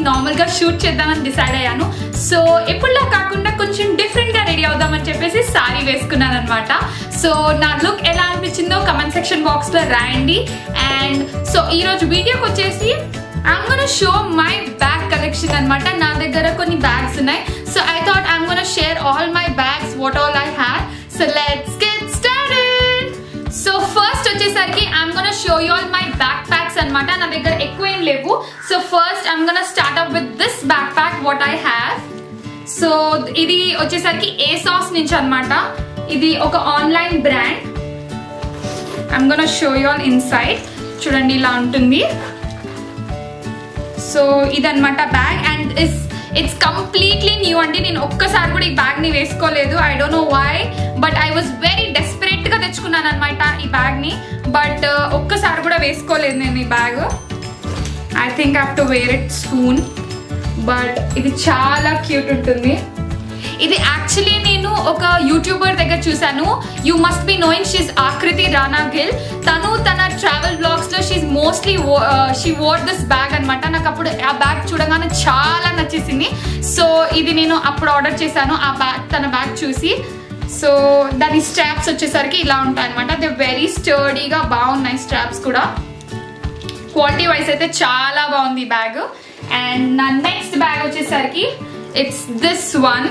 నార్మల్గా షూట్ చేద్దామని డిసైడ్ అయ్యాను. సో ఎప్పుడులా కాకుండా కొంచెం డిఫరెంట్గా రెడీ అవుదామని చెప్పేసి సారీ వేసుకున్నాను అనమాట. సో నా లుక్ ఎలా అనిపించిందో కమెంట్ సెక్షన్ బాక్స్లో రాయండి. అండ్ సో ఈరోజు వీడియోకి వచ్చేసి I'm gonna show my bag collection anamata. Na daggara konni bags unnai, so I thought I'm gonna share all my bags, what all I have. So let's get started. So first vachesariki I'm gonna show you all my backpacks anamata. Na daggara ekku em levu. So first I'm gonna start up with this backpack what I have. So idi vachesariki ASOS nunchi anamata. Idi oka online brand. I'm gonna show you all inside. Chudandi ila untundi. So ఇదన్నమాట bag and it's completely new అండి. నేను ఒక్కసారి కూడా ఈ బ్యాగ్ని వేసుకోలేదు. I don't know why, but I was very డెస్పరేట్గా తెచ్చుకున్నాను అనమాట ఈ బ్యాగ్ని. బట్ ఒక్కసారి కూడా వేసుకోలేదు నేను ఈ bag. I think I have to wear it soon. But ఇది చాలా క్యూట్ ఉంటుంది. ఇది యాక్చువల్లీ నేను ఒక యూట్యూబర్ దగ్గర చూసాను. You must be knowing she Aakriti Rana Gill. తను తన ట్రావెల్ బ్లాగ్స్లో షీ వోర్ దిస్ బ్యాగ్ అనమాట. నాకు అప్పుడు ఆ బ్యాగ్ చూడగానే చాలా నచ్చేసింది. సో ఇది నేను అప్పుడు ఆర్డర్ చేశాను ఆ బ్యాగ్, తన బ్యాగ్ చూసి. సో దాని స్ట్రాప్స్ వచ్చేసరికి ఇలా ఉంటాయి అనమాట. దే వెరీ స్టర్డీగా బాగున్నాయి స్ట్రాప్స్ కూడా. క్వాలిటీ వైజ్ అయితే చాలా బాగుంది ఈ బ్యాగ్. అండ్ నా నెక్స్ట్ బ్యాగ్ వచ్చేసరికి it's this one.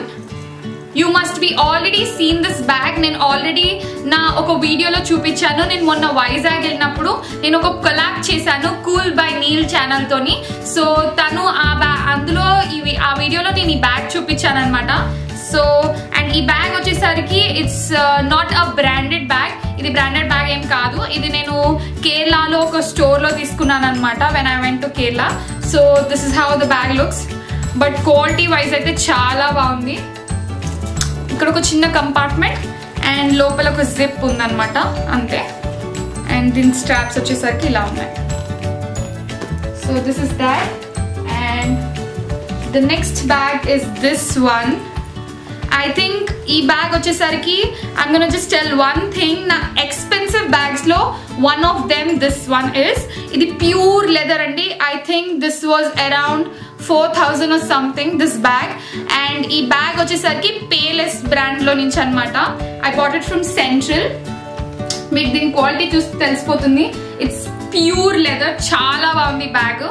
You must B already seen this bag. నేను ఆల్రెడీ నా ఒక వీడియోలో చూపించాను. నేను మొన్న వైజాగ్ వెళ్ళినప్పుడు నేను ఒక కొలాబ్ చేశాను కూల్ బై నీల్ ఛానల్ తోని. సో తను అందులో ఆ వీడియోలో నేను ఈ బ్యాగ్ చూపించాను అనమాట. సో అండ్ ఈ బ్యాగ్ వచ్చేసరికి it's not a branded bag. ఇది బ్రాండెడ్ బ్యాగ్ ఏం కాదు. ఇది నేను కేరళలో ఒక స్టోర్లో తీసుకున్నాను అనమాట when I went to Kerala. So this is how the bag looks. But quality wise అయితే చాలా బాగుంది. ఇక్కడ ఒక చిన్న కంపార్ట్మెంట్ అండ్ లోపల ఒక జిప్ ఉందన్నమాట అంతే. అండ్ దీని స్ట్రాప్స్ వచ్చేసరికి ఇలా ఉన్నాయి. So this is that. And the next bag is this one. I think ఈ బ్యాగ్ వచ్చేసరికి I'm gonna just tell one thing. నా ఎక్స్పెన్సివ్ బ్యాగ్స్ లో one of them this one is. ఇది ప్యూర్ లెదర్ అండి. I think this was around 4,000 or something this bag. and ఈ bag వచ్చేసరికి పేలెస్ brand లో నుంచి అనమాట. I bought it from central. మీకు దీని క్వాలిటీ చూసి తెలిసిపోతుంది. It's pure leather. చాలా బాగుంది బ్యాగ్.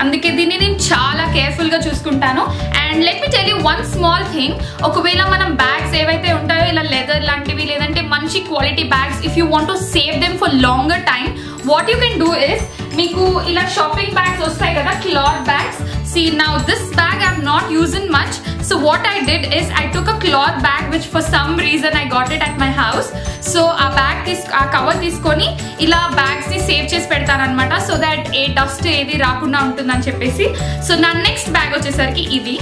అందుకే దీన్ని నేను చాలా కేర్ఫుల్ గా చూసుకుంటాను. And let me tell you one small thing. ఒకవేళ మనం బ్యాగ్స్ ఏవైతే ఉంటాయో ఇలా లెదర్ లాంటివి లేదంటే మంచి quality bags, if you want to save them for longer time, what you can do is, మీకు ఇలా షాపింగ్ బ్యాగ్స్ వస్తాయి కదా, cloth bags. See now this bag I have not used in much. So what I did is I took a cloth bag which for some reason I got it at my house. So ఆ bag ఆ cover తీసుకొని ఇలా bags ని save చేసి పెడతాను అనమాట. So that A dust ఏది రాకుండా ఉంటుందని చెప్పేసి. సో నా నెక్స్ట్ బ్యాగ్ వచ్చేసరికి ఇది.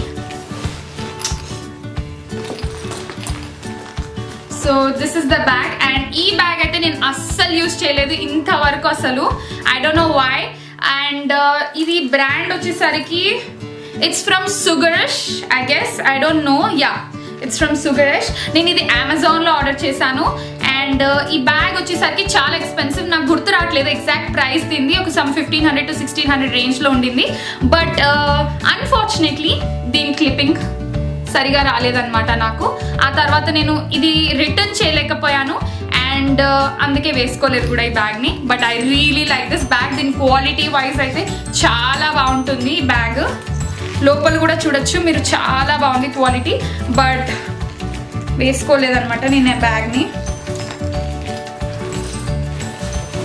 So this is the bag. And ఈ బ్యాగ్ అయితే నేను అస్సలు యూజ్ చేయలేదు ఇంతవరకు అసలు. I don't know why. And ఇది బ్రాండ్ వచ్చేసరికి it's from Sugarish I guess. I don't know. Yeah, it's from Sugarish. నేను ఇది అమెజాన్లో ఆర్డర్ చేశాను. అండ్ ఈ బ్యాగ్ వచ్చేసరికి చాలా ఎక్స్పెన్సివ్. నాకు గుర్తు రావట్లేదు ఎగ్జాక్ట్ ప్రైస్ దీన్ని. ఒక సమ్ 1500 to 1600 రేంజ్లో ఉండింది. బట్ అన్ఫార్చునేట్లీ దీని క్లిప్పింగ్ సరిగా రాలేదన్నమాట నాకు. ఆ తర్వాత నేను ఇది రిటర్న్ చేయలేకపోయాను అండ్ అందుకే వేసుకోలేదు కూడా ఈ బ్యాగ్ని. But I really like this bag. దీని క్వాలిటీ వైజ్ అయితే చాలా బాగుంటుంది ఈ బ్యాగ్. లోపల కూడా చూడొచ్చు మీరు, చాలా బాగుంది క్వాలిటీ. బట్ వేసుకోలేదన్నమాట నేను ఆ బ్యాగ్ని.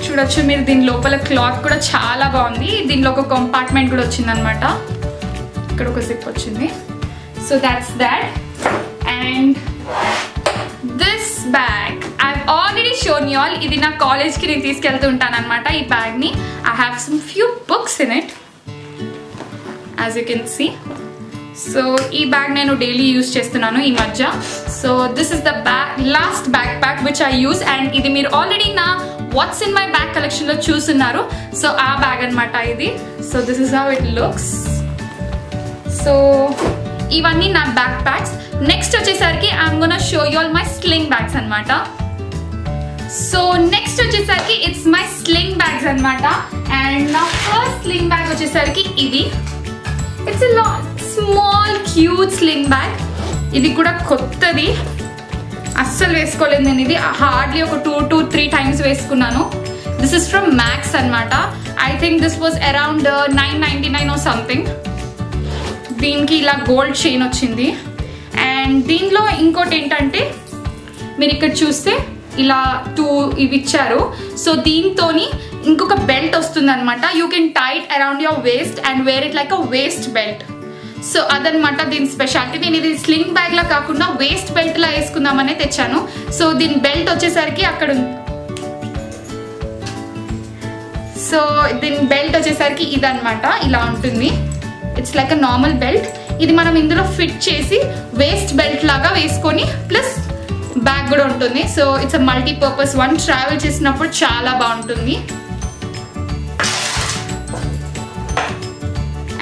చూడొచ్చు మీరు, దీని లోపల క్లాత్ కూడా చాలా బాగుంది. దీనిలో ఒక కంపార్ట్మెంట్ కూడా వచ్చిందనమాట. ఇక్కడ ఒక జిప్ వచ్చింది. So that's that. And this bag I've already shown you all. ఇది నా కాలేజ్కి నేను తీసుకెళ్తూ ఉంటాను అనమాట ఈ బ్యాగ్ని. I have some few books in it as you can see. So ఈ బ్యాగ్ నేను డైలీ యూజ్ చేస్తున్నాను ఈ మధ్య. So this is the last back pack which I use. And ఇది మీరు ఆల్రెడీ నా వాట్స్ ఇన్ మై బ్యాగ్ కలెక్షన్లో చూస్తున్నారు. సో ఆ బ్యాగ్ అనమాట ఇది. So this is how it looks. So ఇవన్నీ నా బ్యాక్ ప్యాక్స్. నెక్స్ట్ వచ్చేసరికి I'm gonna show you all my sling bags అనమాట. సో నెక్స్ట్ వచ్చేసరికి ఇట్స్ మై స్లింగ్ బ్యాగ్స్ అనమాట. అండ్ నా ఫస్ట్ స్లింగ్ బ్యాగ్ వచ్చేసరికి ఇది. It's just a small cute sling bag. ఇది కూడా కొత్తది, అస్సలు వేసుకోలేదు నేను. ఇది హార్డ్లీ ఒక 2 to 3 times వేసుకున్నాను. దిస్ ఇస్ ఫ్రమ్ మ్యాక్స్ అనమాట. I think this was around $9.99 or something. దీనికి ఇలా గోల్డ్ చైన్ వచ్చింది. అండ్ దీనిలో ఇంకోటి ఏంటంటే మీరు ఇక్కడ చూస్తే ఇలా 2 ఇవి ఇచ్చారు. సో దీంతో ఇంకొక బెల్ట్ వస్తుంది అనమాట. You can tie it around your waist and wear it like a waist belt. So అదనమాట దీని స్పెషాలిటీ. నేను ఇది స్లింగ్ బ్యాగ్ లా కాకుండా వేస్ట్ బెల్ట్ లా వేసుకుందామనే తెచ్చాను. సో దీని బెల్ట్ వచ్చేసరికి అక్కడ ఇదనమాట, ఇలా ఉంటుంది. It's like a normal belt. ఇది మనం ఇందులో ఫిట్ చేసి వేస్ట్ బెల్ట్ లాగా వేసుకొని ప్లస్ బ్యాగ్ కూడా ఉంటుంది. So it's a multipurpose one. Travel చేసినప్పుడు చాలా బాగుంటుంది.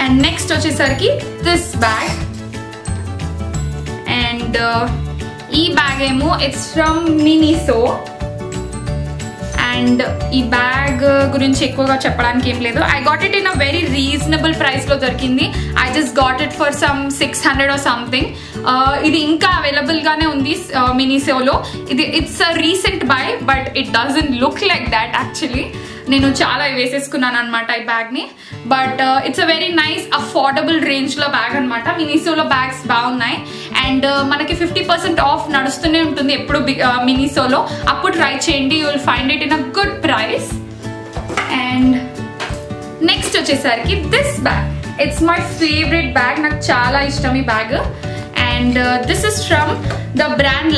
అండ్ నెక్స్ట్ వచ్చేసరికి దిస్ బ్యాగ్. అండ్ ఈ బ్యాగ్ ఏమో ఇట్స్ ఫ్రమ్ మినిసో. అండ్ ఈ బ్యాగ్ గురించి ఎక్కువగా చెప్పడానికి ఏం లేదు. I got it in a very reasonable ప్రైస్లో దొరికింది. I just got it for some 600 or something. ఇది ఇంకా అవైలబుల్గానే ఉంది మినిసోలో. It's a recent buy but it doesn't look like that actually. నేను చాలా వేసేసుకున్నాను అనమాట ఈ బ్యాగ్ని. But it's a very nice affordable రేంజ్లో బ్యాగ్ అనమాట. మినిసోలో బ్యాగ్స్ బాగున్నాయి. అండ్ మనకి 50% ఆఫ్ నడుస్తూనే ఉంటుంది ఎప్పుడు మినిసోలో. అప్పుడు ట్రై చేయండి, you will find it in a good price. And next వచ్చేసరికి this bag. It's my favourite bag. నాకు చాలా ఇష్టం ఈ bag. And this is from the brand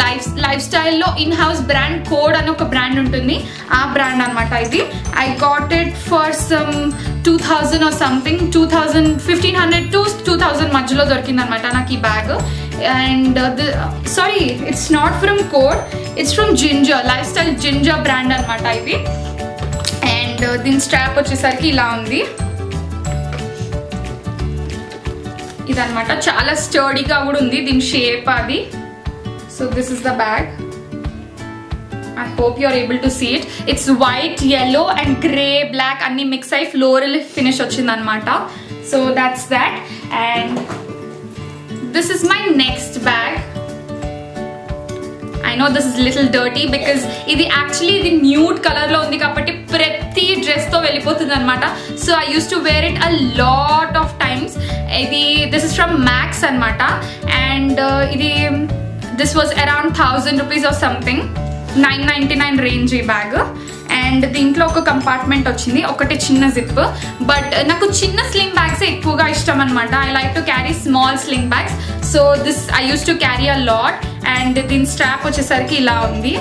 లైఫ్ స్టైల్లో ఇన్ హౌస్ బ్రాండ్ కోడ్ అని ఒక బ్రాండ్ ఉంటుంది. ఆ బ్రాండ్ అనమాట ఇది. I got it for some 2000 or something. 1500 to 2000 మధ్యలో దొరికింది అనమాట నాకు ఈ bag. And sorry, it's not from code, it's from ginger, life style ginger brand అనమాట ఇది. అండ్ దీని స్ట్రాప్ వచ్చేసరికి ఇలా ఉంది. ఇదనమాట, చాలా స్టర్డీగా కూడా ఉంది దీని షేప్ అది. So this is the bag. I hope you are able to see it. It's white, yellow and grey, black anni mix ayi floral finish ochindi anamata. So that's that. And this is my next bag. I know this is little dirty because ఇది actually ఇది nude color లో ఉంది కాబట్టి ప్రతి dress తో వెళ్ళిపోతుంది అనమాట. So I used to wear it a lot of times. This is from Max అనమాట. And this was around 1000 rupees or something. 999 range ఈ బ్యాగ్. అండ్ దీంట్లో ఒక కంపార్ట్మెంట్ వచ్చింది, ఒకటి చిన్న జిప్. బట్ నాకు చిన్న స్లింగ్ బ్యాగ్స్ ఎక్కువగా ఇష్టం అనమాట. I like to carry small sling bags. So this I use to carry a lot. And దీని స్ట్రాప్ వచ్చేసరికి ఇలా ఉంది.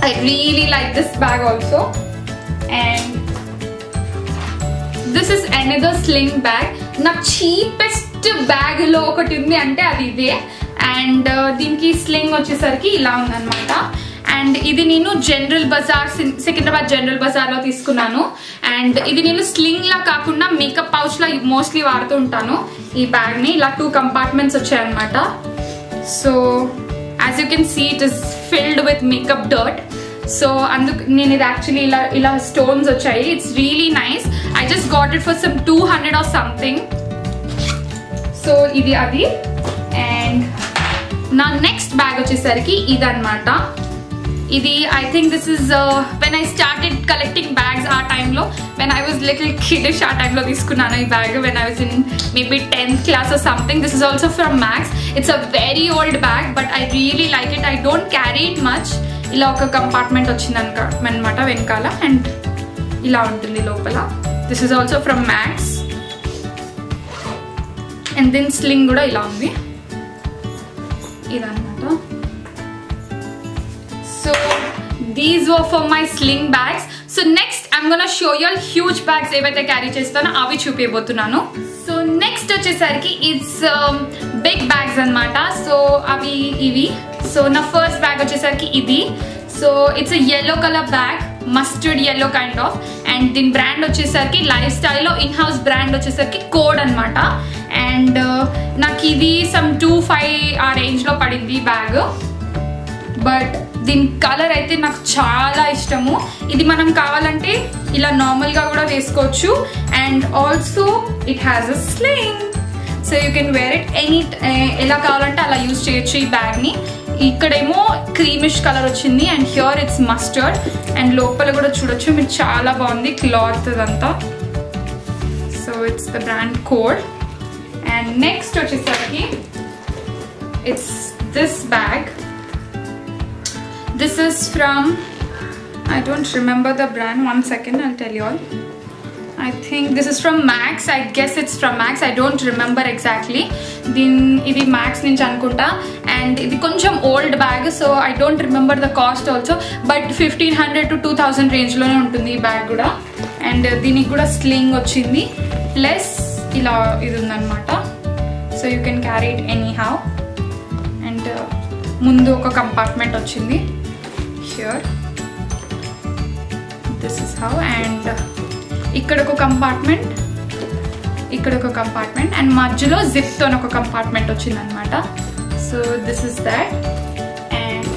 I really like this bag also. And this is another sling bag. నాకు cheapest బ్యాగ్లో ఒకటి ఉంది అంటే అది ఇదే. అండ్ దీనికి స్లింగ్ వచ్చేసరికి ఇలా ఉందన్నమాట. అండ్ ఇది నేను జనరల్ బజార్, సికింద్రాబాద్ జనరల్ బజార్లో తీసుకున్నాను. అండ్ ఇది నేను స్లింగ్ లా కాకుండా మేకప్ పౌచ్ లా మోస్ట్లీ వాడుతూ ఉంటాను ఈ బ్యాగ్ని. ఇలా 2 కంపార్ట్మెంట్స్ వచ్చాయన్నమాట. So as you can see it is filled with makeup dirt. So అందుకు నేను ఇది యాక్చువల్లీ ఇలా స్టోన్స్ వచ్చాయి. It's really nice. I just got it for some 200 or something. So ఇది అది. అండ్ నా నెక్స్ట్ బ్యాగ్ వచ్చేసరికి ఇదన్నమాట. ఇది I think this is when I started collecting bags ఆ టైంలో, when I was little kiddish ఆ టైంలో తీసుకున్నాను ఈ bag. When I was in maybe 10th class or something. This is also from max. It's a very old bag but I really like it. I don't carry it much. ఇలా ఒక compartment వచ్చింది అనమాట వెనకాల. And ఇలా ఉంటుంది లోపల. This is also from Max. And దీని sling కూడా ఇలా ఉంది. ఇదన్నమాట. So these were for my sling bags. So next I'm gonna show you all huge bags ఏవైతే క్యారీ చేస్తానో అవి చూపించబోతున్నాను. సో నెక్స్ట్ వచ్చేసరికి ఇట్స్ బిగ్ బ్యాగ్స్ అనమాట. సో అవి ఇవి. సో నా ఫస్ట్ బ్యాగ్ వచ్చేసరికి ఇది. So it's a yellow colour bag, mustard yellow kind of. And దీని బ్రాండ్ వచ్చేసరికి లైఫ్ స్టైల్లో ఇన్ హౌస్ బ్రాండ్ వచ్చేసరికి కోడ్ అనమాట. అండ్ నాకు ఇది సమ్ 2,500 ఆ రేంజ్లో పడింది బ్యాగ్. బట్ దీని కలర్ అయితే నాకు చాలా ఇష్టము. ఇది మనం కావాలంటే ఇలా నార్మల్గా కూడా వేసుకోవచ్చు. And also it has a sling, so you can wear it ఎలా కావాలంటే అలా యూజ్ చేయొచ్చు ఈ బ్యాగ్ని. ఇక్కడేమో క్రీమిష్ కలర్ వచ్చింది and here it's mustard. And లోపల కూడా చూడొచ్చు మీరు, చాలా బాగుంది క్లాత్ అదంతా. So it's the brand code. And next వచ్చేసరికి it's this bag. This is from, I don't remember the brand. One second, I'll tell you all. I think this is from Max. I guess it's from Max. I don't remember exactly. Idi Max nunchi anukunta. And idi koncham old bag, so I don't remember the cost also. But 1500 to 2000 range lone untundi ee bag kuda. And deeniki kuda sling ochindi. Plus ila idi undannamata. So you can carry it anyhow. And mundu oka compartment ochindi here. This is how. And ఇక్కడ ఒక compartment, ఇక్కడ ఒక compartment, and మధ్యలో జిప్తో ఒక compartment వచ్చింది అనమాట. So this is that. And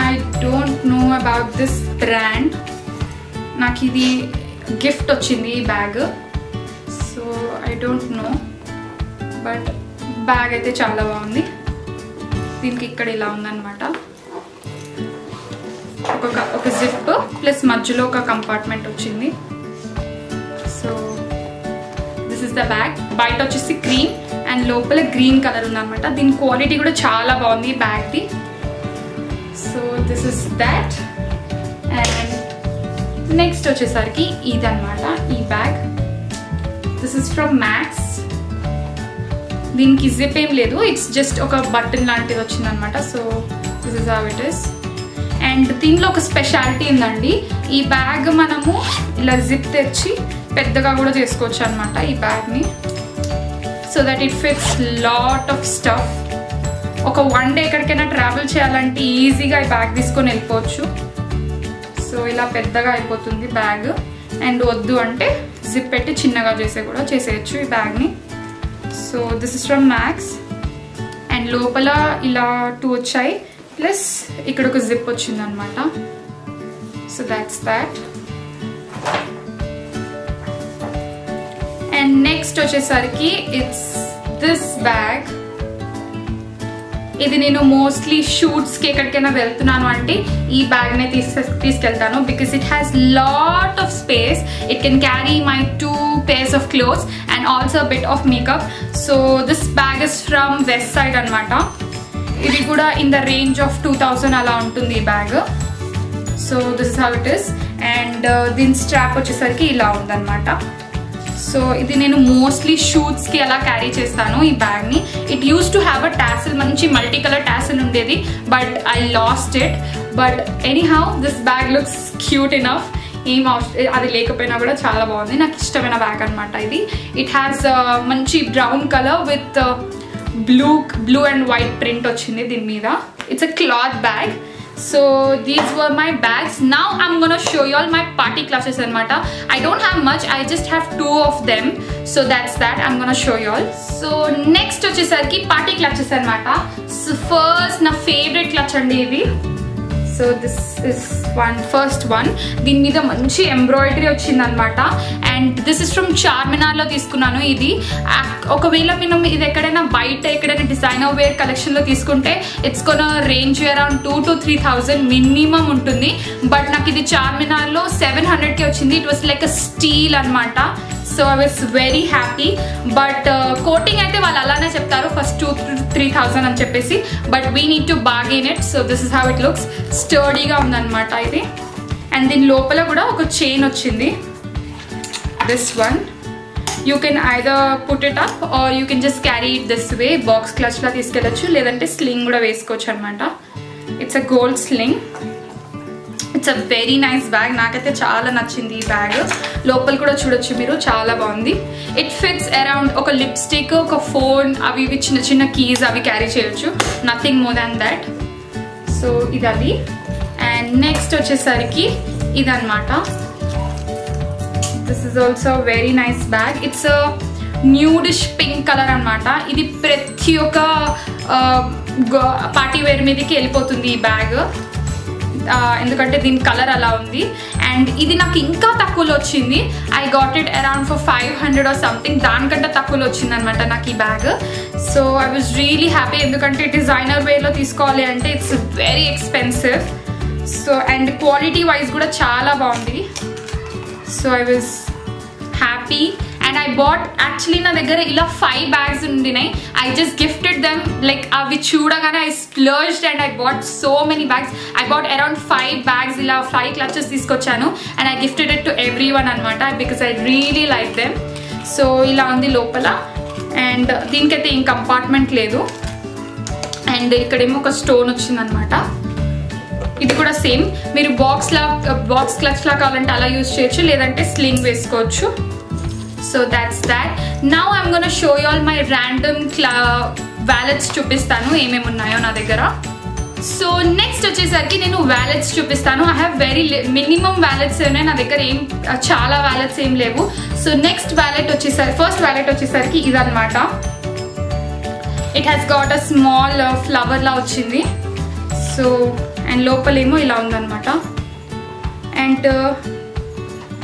I don't know about this brand. నాకు ఇది గిఫ్ట్ వచ్చింది ఈ బ్యాగ్. సో I don't no, but bag అయితే చాలా బాగుంది. దీనికి ఇక్కడ ఇలా ఉందన్నమాట, ఒక జిప్ ప్లస్ మధ్యలో ఒక కంపార్ట్మెంట్ వచ్చింది. So this is the bag. బయట వచ్చేసి క్రీమ్ అండ్ లోపల గ్రీన్ కలర్ ఉందన్నమాట. దీని క్వాలిటీ కూడా చాలా బాగుంది ఈ బ్యాగ్ది. So this is that. And next వచ్చేసరికి ఇదన్నమాట ఈ bag. This is from Max. దీనికి జిప్ ఏం లేదు, ఇట్స్ జస్ట్ ఒక బటన్ లాంటిది వచ్చింది అనమాట. So this is how it is. And దీనిలో ఒక స్పెషాలిటీ ఉందండి, ఈ బ్యాగ్ మనము ఇలా జిప్ తెచ్చి పెద్దగా కూడా చేసుకోవచ్చు అనమాట ఈ బ్యాగ్ని. So that it fits lot of stuff. ఒక 1 day ఎక్కడికైనా ట్రావెల్ చేయాలంటే ఈజీగా ఈ బ్యాగ్ తీసుకొని వెళ్ళిపోవచ్చు. సో ఇలా పెద్దగా అయిపోతుంది బ్యాగ్. అండ్ వద్దు అంటే జిప్ పెట్టి చిన్నగా చేసేయచ్చు ఈ బ్యాగ్ని. So this is from Max. And లోపల ఇలా 2 వచ్చాయి, ప్లస్ ఇక్కడ ఒక జిప్ వచ్చింది అనమాట. So that's that. And next వచ్చేసరికి ఇట్స్ దిస్ బ్యాగ్. ఇది నేను మోస్ట్లీ షూట్స్కి ఎక్కడికైనా వెళ్తున్నాను అంటే ఈ బ్యాగ్నే తీసుకెళ్తాను. Because it has lot of space. It can carry my 2 pairs of clothes and also a bit of makeup. So this bag is from West Side అనమాట. ఇది కూడా ఇన్ ద రేంజ్ ఆఫ్ 2000 అలా ఉంటుంది ఈ బ్యాగ్. So this is how it is. And దీని strap వచ్చేసరికి ఇలా ఉందన్నమాట. సో ఇది నేను మోస్ట్లీ షూట్స్కి అలా క్యారీ చేస్తాను ఈ బ్యాగ్ని. It use to have a tassel, మంచి మల్టీ కలర్ టాసిల్ ఉండేది, but I lost it. But anyhow this bag looks cute enough. అది లేకపోయినా కూడా చాలా బాగుంది, నాకు ఇష్టమైన బ్యాగ్ అనమాట ఇది. ఇట్ హ్యాస్ మంచి brown colour with blue and white print వచ్చింది దీని మీద. It's a cloth bag. So these were my bags. Now I'm gonna show you all my party clutches anamata. I don't have much, I just have 2 of them. So that's that. I'm gonna show you all. So next vachesariki party clutches anamata. So first na favorite clutch andi ivi. So this is first one. దీని మీద మంచి embroidery వచ్చింది అనమాట. And this is from చార్మినార్లో తీసుకున్నాను ఇది. ఒకవేళ మనం ఇది ఎక్కడైనా బయట ఎక్కడైనా డిజైనర్ వేర్ కలెక్షన్లో తీసుకుంటే ఇట్స్ కొన రేంజ్ అరౌండ్ 2,000 to 3,000 మినిమం ఉంటుంది. బట్ నాకు ఇది చార్మినార్లో 700కి వచ్చింది. It was like a steal అనమాట. So I was very happy. But coating అయితే వాళ్ళు అలానే చెప్తారు, ఫస్ట్ 2,000 to 3,000 అని చెప్పేసి. But we need to bargain it. So this is how it looks. స్టర్డీగా ఉందన్నమాట ఇది. అండ్ దీని లోపల కూడా ఒక చైన్ వచ్చింది. This one you can either put it up or you can just carry it this way. Box క్లచ్లా తీసుకెళ్ళచ్చు, లేదంటే స్లింగ్ కూడా వేసుకోవచ్చు అనమాట. It's a gold sling. It's a very nice bag. నాకైతే చాలా నచ్చింది ఈ బ్యాగ్. లోపల కూడా చూడొచ్చు మీరు, చాలా బాగుంది. ఇట్ ఫిట్స్ అరౌండ్ ఒక లిప్స్టిక్, ఒక ఫోన్, అవి ఇవి చిన్న చిన్న కీస్ అవి క్యారీ చేయొచ్చు. Nothing more than that. So ఇది అది. అండ్ నెక్స్ట్ వచ్చేసరికి ఇదన్నమాట. This is also very nice bag. It's nudish pink colour అనమాట. ఇది ప్రతి ఒక్క పార్టీ వేర్ మీదకి వెళ్ళిపోతుంది ఈ బ్యాగ్, ఎందుకంటే దీని కలర్ అలా ఉంది. అండ్ ఇది నాకు ఇంకా తక్కువలో వచ్చింది. I got it around for 500 or something, దానికంటే తక్కువలో వచ్చింది అనమాట నాకు ఈ బ్యాగ్. సో ఐ వాజ్ రియలీ హ్యాపీ, ఎందుకంటే డిజైనర్ వేలో తీసుకోవాలి అంటే it's very expensive. So and quality wise కూడా చాలా బాగుంది. So I was happy. And I bought actually నా దగ్గర ఇలా 5 బ్యాగ్స్ ఉండినాయి. I just gifted them, like అవి చూడగానే I splurged and I bought so many bags. I bat around 5 bags, ఇలా 5 క్లచెస్ తీసుకొచ్చాను and I gifted it to every one అనమాట, because I really like them. So ఇలా ఉంది లోపల. And దీనికైతే ఏం కంపార్ట్మెంట్ లేదు. అండ్ ఇక్కడేమో ఒక స్టోన్ వచ్చిందనమాట. ఇది కూడా సేమ్, మీరు బాక్స్ క్లచ్ లా కావాలంటే అలా యూజ్ చేయొచ్చు, లేదంటే స్లింగ్ వేసుకోవచ్చు. So that's that. Now I'm gonna show you all my random wallets చూపిస్తాను ఏమేమి ఉన్నాయో నా దగ్గర. సో నెక్స్ట్ వచ్చేసరికి నేను వ్యాలెట్స్ చూపిస్తాను. I have very minimum wallets ఉన్నాయి నా దగ్గర, ఏం చాలా వ్యాలెట్స్ ఏం లేవు. సో నెక్స్ట్ వ్యాలెట్ వచ్చేసరికి, ఫస్ట్ వ్యాలెట్ వచ్చేసరికి ఇదన్నమాట. It has got a small flower లా వచ్చింది. సో అండ్ లోపలేమో ఇలా ఉందన్నమాట. అండ్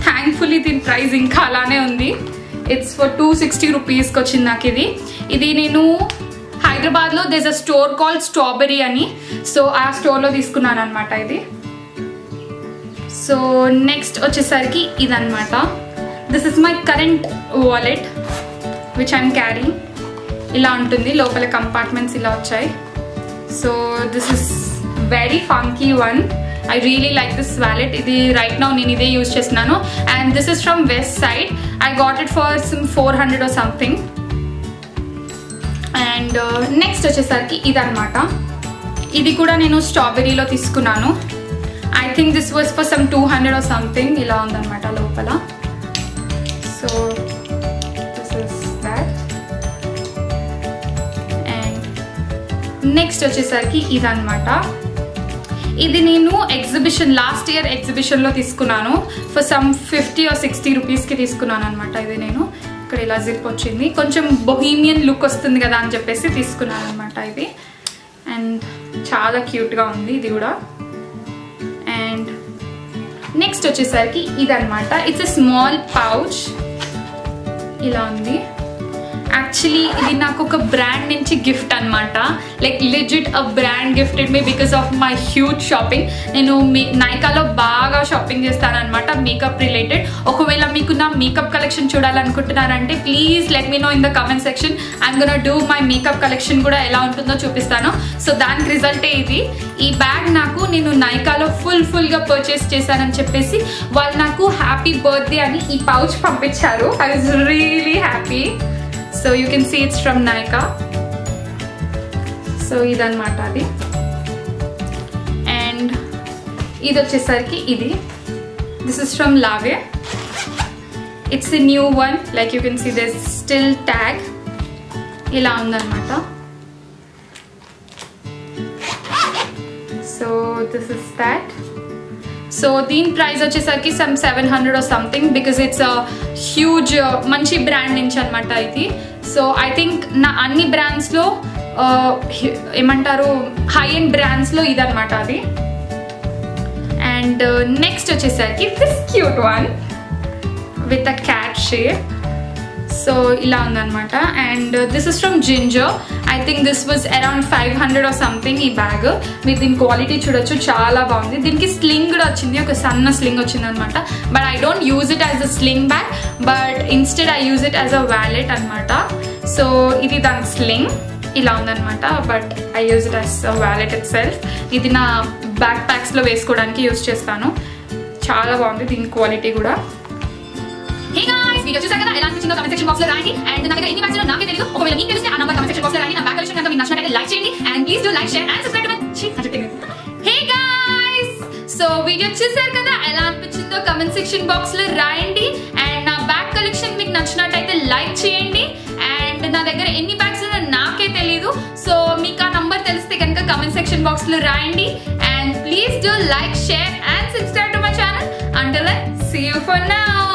థ్యాంక్ఫుల్లీ దీని ప్రైస్ ఇంకా అలానే ఉంది. ఇట్స్ ఫర్ 260 రూపీస్కి వచ్చింది నాకు ఇది. ఇది నేను హైదరాబాద్లో there's a store called strawberry అని, సో ఆ స్టోర్లో తీసుకున్నాను అనమాట ఇది. సో నెక్స్ట్ వచ్చేసరికి ఇదన్నమాట. This is my current wallet which I'm carrying. ఇలా ఉంటుంది, లోపల కంపార్ట్మెంట్స్ ఇలా వచ్చాయి. So this is very funky one. I really like this wallet. ఇది right now నేను ఇదే యూజ్ చేస్తున్నాను. And this is from West Side. I got it for some 400 or something. And next వచ్చేసరికి ఇదన్నమాట. ఇది కూడా నేను స్ట్రాబెరీలో తీసుకున్నాను. I think this was for some 200 or something. ఇలా ఉందన్నమాట లోపల. So this is that. And next వచ్చేసరికి ఇదన్నమాట. ఇది నేను ఎగ్జిబిషన్, లాస్ట్ ఇయర్ ఎగ్జిబిషన్లో తీసుకున్నాను ఫర్ సమ్ 50 or 60 రూపీస్కి తీసుకున్నాను అనమాట. ఇది నేను ఇక్కడ ఇలా జిప్ వచ్చింది, కొంచెం బొహీమియన్ లుక్ వస్తుంది కదా అని చెప్పేసి తీసుకున్నాను అనమాట ఇది. అండ్ చాలా క్యూట్గా ఉంది ఇది కూడా. అండ్ నెక్స్ట్ వచ్చేసరికి ఇదన్నమాట. ఇట్స్ ఎ స్మాల్ పౌచ్, ఇలా ఉంది. యాక్చువల్లీ ఇది నాకు ఒక బ్రాండ్ నుంచి గిఫ్ట్ అనమాట. Like legit a brand gifted me because of my huge shopping. నేను నైకాలో బాగా షాపింగ్ చేస్తాను అనమాట, మేకప్ రిలేటెడ్. ఒకవేళ మీకు నా మేకప్ కలెక్షన్ చూడాలనుకుంటున్నారంటే please let me know in the comment section. I'm gonna do my makeup collection కూడా ఎలా ఉంటుందో చూపిస్తాను. సో దానికి రిజల్టే ఇది. ఈ బ్యాగ్ నాకు నేను నైకాలో ఫుల్గా పర్చేస్ చేశానని చెప్పేసి వాళ్ళు నాకు హ్యాపీ బర్త్డే అని ఈ పౌచ్ పంపించారు. I was really happy. So you can see it's from Nykaa. So ఇదన్నమాట అది. అండ్ ఇది వచ్చేసరికి ఇది, this is from Lavie. It's a new one, like you can see this still tag. ఇలా ఉందన్నమాట. So this is that. So దీని price వచ్చేసరికి some 700 or something, because it's huge మంచి బ్రాండ్ నుంచి అనమాట ఇది. సో ఐ థింక్ నా అన్ని బ్రాండ్స్లో ఏమంటారు హై ఎండ్ బ్రాండ్స్లో ఇదన్నమాట అది. అండ్ నెక్స్ట్ వచ్చేసరికి this cute one with a cat shape. So ఇలా ఉందన్నమాట. And this is from ginger. I think this was around 500 or something ఈ బ్యాగ్. మీరు దీని క్వాలిటీ చూడొచ్చు, చాలా బాగుంది. దీనికి స్లింగ్ కూడా వచ్చింది, ఒక సన్న స్లింగ్ వచ్చింది అనమాట. But I don't use it as a sling bag, but instead I use it as a wallet అనమాట. సో ఇది దాని స్లింగ్ ఇలా ఉందన్నమాట, but I use it as a wallet itself. ఇది నా బ్యాక్ ప్యాక్స్లో వేసుకోవడానికి యూజ్ చేస్తాను. చాలా బాగుంది దీని క్వాలిటీ కూడా. హే గాయ్స్, వీడియో చూసారు కదా, ఎలా అనిపించిందో కమెంట్ సెక్షన్ బాక్స్ లో రాయండి. అండ్ నా దగ్గర ఎన్ని బ్యాగ్స్ నాకే తెలియదు, ఒకవేళ మీకు తెలిస్తే ఆ నంబర్ కమెంట్ సెక్షన్ బాక్స్ లో రాయండి. నా బ్యాగ్ కలెక్షన్ కనుక మీకు నచ్చినట్లయితే లైక్ చేయండి. And please do like, share and subscribe to my hey guys. So video చూసారు కదా, ఎలా అనిపించిందో కమెంట్ సెక్షన్ బాక్స్ లో రాయండి. అండ్ నా బ్యాగ్ కలెక్షన్ మీకు నచ్చినట్టయితే లైక్ చేయండి. అండ్ నా దగ్గర ఎన్ని బ్యాగ్స్ ఉన్నాయో నాకే తెలియదు, సో మీకు ఆ నంబర్ తెలిస్తే కనుక కమెంట్ సెక్షన్ బాక్స్ లో రాయండి. And please do like, share and subscribe to my channel. Until then, see you for now.